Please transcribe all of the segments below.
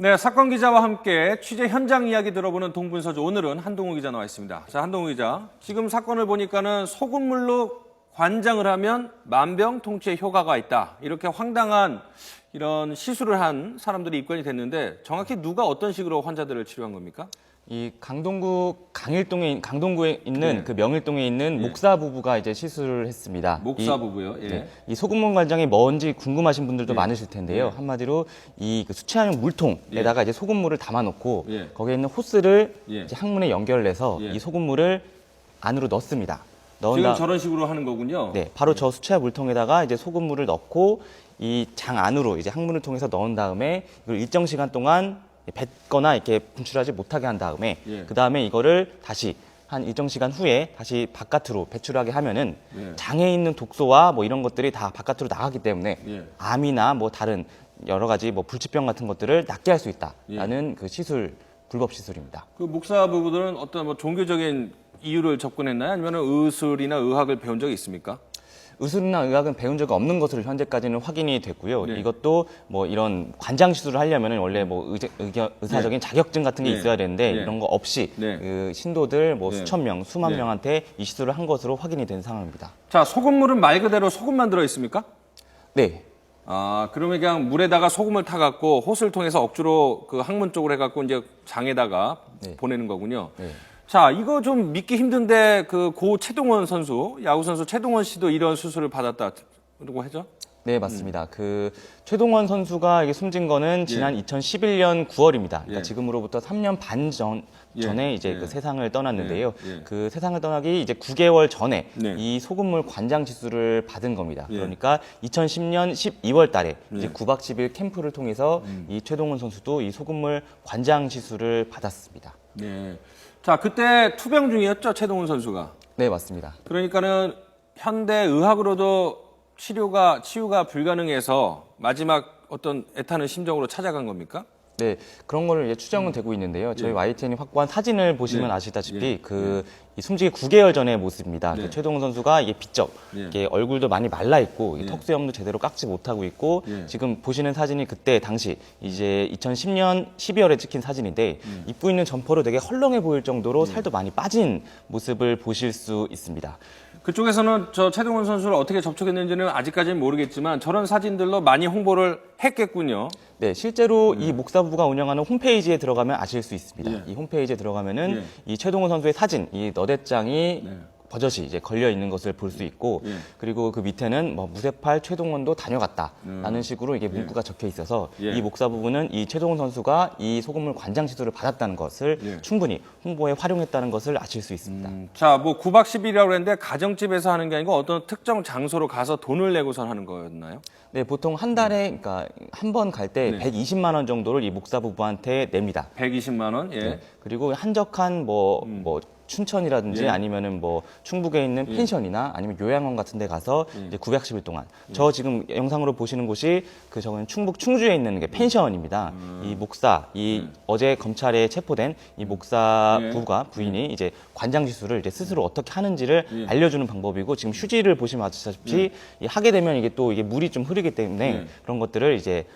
네, 사건 기자와 함께 취재 현장 이야기 들어보는 동분서주. 오늘은 한동우 기자 나와 있습니다. 자, 한동우 기자. 지금 사건을 보니까는 소금물로 관장을 하면 만병통치에 효과가 있다. 이렇게 황당한 이런 시술을 한 사람들이 입건이 됐는데 정확히 누가 어떤 식으로 환자들을 치료한 겁니까? 이 강동구에 있는 네. 그 명일동에 있는 목사 부부가 이제 시술을 했습니다. 목사 부부요. 예. 이 소금물 관장이 뭔지 궁금하신 분들도 예. 많으실 텐데요. 예. 한마디로 이 그 수채화용 물통에다가 이제 소금물을 담아놓고 예. 거기에 있는 호스를 예. 이제 항문에 연결해서 예. 이 소금물을 안으로 넣습니다. 지금 저런 식으로 하는 거군요. 네, 바로 저 수채화 물통에다가 이제 소금물을 넣고 이 장 안으로 이제 항문을 통해서 넣은 다음에 이걸 일정 시간 동안 뱉거나 이렇게 분출하지 못하게 한 다음에 예. 그 다음에 이거를 다시 한 일정 시간 후에 다시 바깥으로 배출하게 하면은 예. 장에 있는 독소와 뭐 이런 것들이 다 바깥으로 나가기 때문에 예. 암이나 뭐 다른 여러 가지 뭐 불치병 같은 것들을 낫게 할 수 있다라는 그 시술 불법 시술입니다. 그 목사 부부들은 어떤 뭐 종교적인 이유를 접근했나요? 아니면 의술이나 의학을 배운 적이 있습니까? 의술이나 의학은 배운 적이 없는 것으로 현재까지는 확인이 됐고요. 네. 이것도 뭐 이런 관장 시술을 하려면 원래 뭐 의사적인 자격증 같은 게 네. 있어야 되는데 네. 이런 거 없이 네. 그 신도들 뭐 네. 수천 명, 수만 네. 명한테 이 시술을 한 것으로 확인이 된 상황입니다. 자, 소금물은 말 그대로 소금만 들어 있습니까? 네. 아, 그러면 그냥 물에다가 소금을 타갖고 호스를 통해서 억지로 그 항문 쪽으로 해갖고 이제 장에다가 네. 보내는 거군요. 네. 자, 이거 좀 믿기 힘든데 그 고 최동원 선수, 야구 선수 최동원 씨도 이런 수술을 받았다고 하죠? 네, 맞습니다. 그 최동원 선수가 이게 숨진 거는 지난 예. 2011년 9월입니다. 그러니까 예. 지금으로부터 3년 반 예. 전에 이제 예. 그 세상을 떠났는데요. 예. 예. 그 세상을 떠나기 이제 9개월 전에 네. 이 소금물 관장 시술을 받은 겁니다. 예. 그러니까 2010년 12월 달에 이제 예. 9박 10일 캠프를 통해서 이 최동원 선수도 이 소금물 관장 시술을 받았습니다. 네. 자, 그때 투병 중이었죠, 최동원 선수가. 네, 맞습니다. 그러니까는 현대 의학으로도 치유가 불가능해서 마지막 어떤 애타는 심정으로 찾아간 겁니까? 네, 그런 거를 이제 추정은 되고 있는데요. 저희 YTN이 확보한 사진을 보시면 네. 아시다시피 예. 이 숨지기 9개월 전의 모습입니다. 네. 그 최동원 선수가 이게 비쩍, 예. 이게 얼굴도 많이 말라 있고, 예. 턱수염도 제대로 깎지 못하고 있고, 예. 지금 보시는 사진이 그때 당시 이제 2010년 12월에 찍힌 사진인데 입고 있는 점퍼로 되게 헐렁해 보일 정도로 살도 많이 빠진 모습을 보실 수 있습니다. 그쪽에서는 저 최동원 선수를 어떻게 접촉했는지는 아직까지는 모르겠지만 저런 사진들로 많이 홍보를 했겠군요. 네, 실제로 이 목사부가 운영하는 홈페이지에 들어가면 아실 수 있습니다. 예. 이 홈페이지에 들어가면은 예. 이 최동원 선수의 사진, 이 너댓장이 네. 버젓이 이제 걸려 있는 것을 볼 수 있고, 예. 그리고 그 밑에는 뭐 무쇠팔 최동원도 다녀갔다라는 식으로 이게 문구가 적혀 있어서 예. 이 목사 부부는 이 최동원 선수가 이 소금물 관장 시술을 받았다는 것을 예. 충분히 홍보에 활용했다는 것을 아실 수 있습니다. 자, 뭐 9박 10일이라고 했는데 가정집에서 하는 게 아니고 어떤 특정 장소로 가서 돈을 내고선 하는 거였나요? 네, 보통 한 달에 그러니까 한 번 갈 때 네. 120만 원 정도를 이 목사 부부한테 냅니다. 120만 원? 예. 네. 그리고 한적한 뭐 춘천이라든지 예. 아니면은 뭐 충북에 있는 펜션이나 아니면 요양원 같은 데 가서 이제 910일 동안 저 지금 영상으로 보시는 곳이 그 저건 충북 충주에 있는 게 펜션입니다. 이 목사 어제 검찰에 체포된 이 목사 예. 부부가 부인이 이제 관장 시술을 이제 스스로 어떻게 하는지를 알려주는 방법이고 지금 휴지를 보시면 아시다시피 이 하게 되면 이게 또 이게 물이 좀 흐르기 때문에 그런 것들을 이제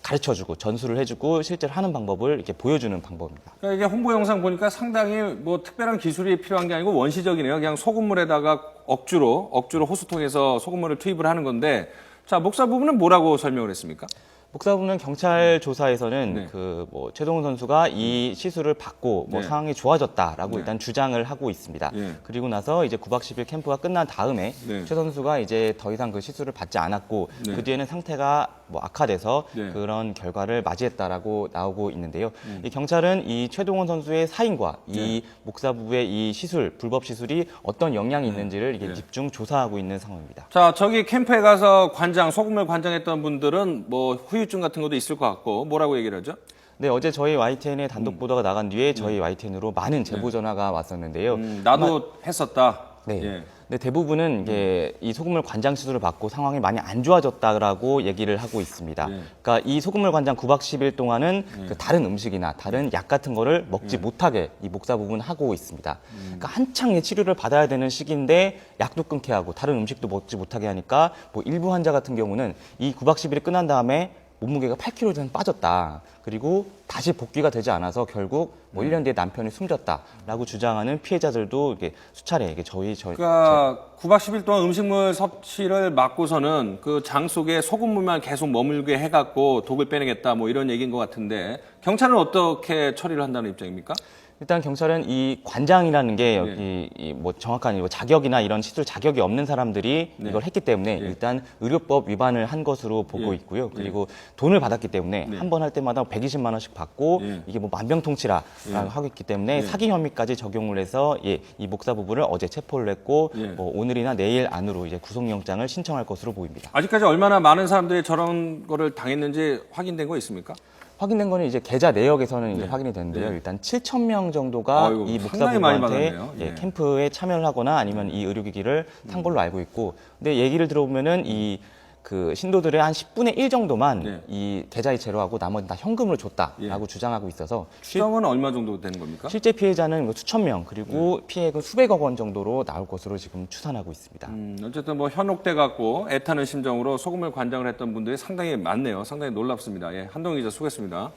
가르쳐주고 전수를 해주고 실제로 하는 방법을 이렇게 보여주는 방법입니다. 그러니까 이게 홍보 영상 보니까 상당히 뭐 특별한 기술이 필요한 게 아니고 원시적이네요. 그냥 소금물에다가 억지로 호스 통해서 소금물을 투입을 하는 건데, 자, 목사 부부는 뭐라고 설명을 했습니까? 목사부는 경찰 조사에서는 네. 그 뭐 최동원 선수가 이 시술을 받고 뭐 네. 상황이 좋아졌다라고 네. 일단 주장을 하고 있습니다. 네. 그리고 나서 이제 9박 10일 캠프가 끝난 다음에 네. 최 선수가 이제 더 이상 그 시술을 받지 않았고 네. 그 뒤에는 상태가 뭐 악화돼서 네. 그런 결과를 맞이했다라고 나오고 있는데요. 이 경찰은 이 최동원 선수의 사인과 이 목사 부부의 이 시술 불법 시술이 어떤 영향이 있는지를 이게 집중 조사하고 있는 상황입니다. 자, 저기 캠프에 가서 소금물 관장했던 분들은 뭐 후유증 같은 것도 있을 것 같고 뭐라고 얘기를 하죠? 네, 어제 저희 YTN의 단독 보도가 나간 뒤에 저희 YTN으로 많은 제보 전화가 왔었는데요. 나도 했었다. 네. 예. 근데 대부분은 이게 이 소금물 관장 시술을 받고 상황이 많이 안 좋아졌다라고 얘기를 하고 있습니다. 그러니까 이 소금물 관장 9박 10일 동안은 그 다른 음식이나 다른 약 같은 거를 먹지 못하게 이 목사 부부는 하고 있습니다. 그러니까 한창 치료를 받아야 되는 시기인데 약도 끊게 하고 다른 음식도 먹지 못하게 하니까 뭐 일부 환자 같은 경우는 이 9박 10일이 끝난 다음에 몸무게가 8kg 이상 빠졌다. 그리고 다시 복귀가 되지 않아서 결국 뭐 1년 뒤에 남편이 숨졌다라고 주장하는 피해자들도 이게 수차례 이게 그러니까 9박 10일 동안 음식물 섭취를 막고서는 그 장 속에 소금물만 계속 머물게 해갖고 독을 빼내겠다 뭐 이런 얘기인 것 같은데 경찰은 어떻게 처리를 한다는 입장입니까? 일단 경찰은 이 관장이라는 게 여기 뭐 정확한 뭐 자격이나 이런 시술 자격이 없는 사람들이 이걸 했기 때문에 일단 의료법 위반을 한 것으로 보고 있고요. 그리고 돈을 받았기 때문에 한 번 할 때마다 120만 원씩 받고 이게 뭐 만병통치라고 하고 있기 때문에 사기 혐의까지 적용을 해서 이 목사 부부를 어제 체포를 했고 뭐 오늘이나 내일 안으로 이제 구속영장을 신청할 것으로 보입니다. 아직까지 얼마나 많은 사람들이 저런 거를 당했는지 확인된 거 있습니까? 확인된 거는 이제 계좌 내역에서는 이제 확인이 됐는데요. 일단 7,000명 정도가 아이고, 이 목사 상당히 많이 부부한테 받았네요. 캠프에 참여를 하거나 아니면 이 의료기기를 탄 걸로 알고 있고, 근데 얘기를 들어보면은 이 그 신도들의 한 10분의 1 정도만 이 계좌 이체로 하고 나머지는 다 현금으로 줬다라고 주장하고 있어서 추정은 얼마 정도 되는 겁니까? 실제 피해자는 뭐 수천 명 그리고 피해액은 수백억 원 정도로 나올 것으로 지금 추산하고 있습니다. 어쨌든 뭐 현혹돼 갖고 애타는 심정으로 소금을 관장을 했던 분들이 상당히 많네요. 상당히 놀랍습니다. 예, 한동희 기자 수고했습니다.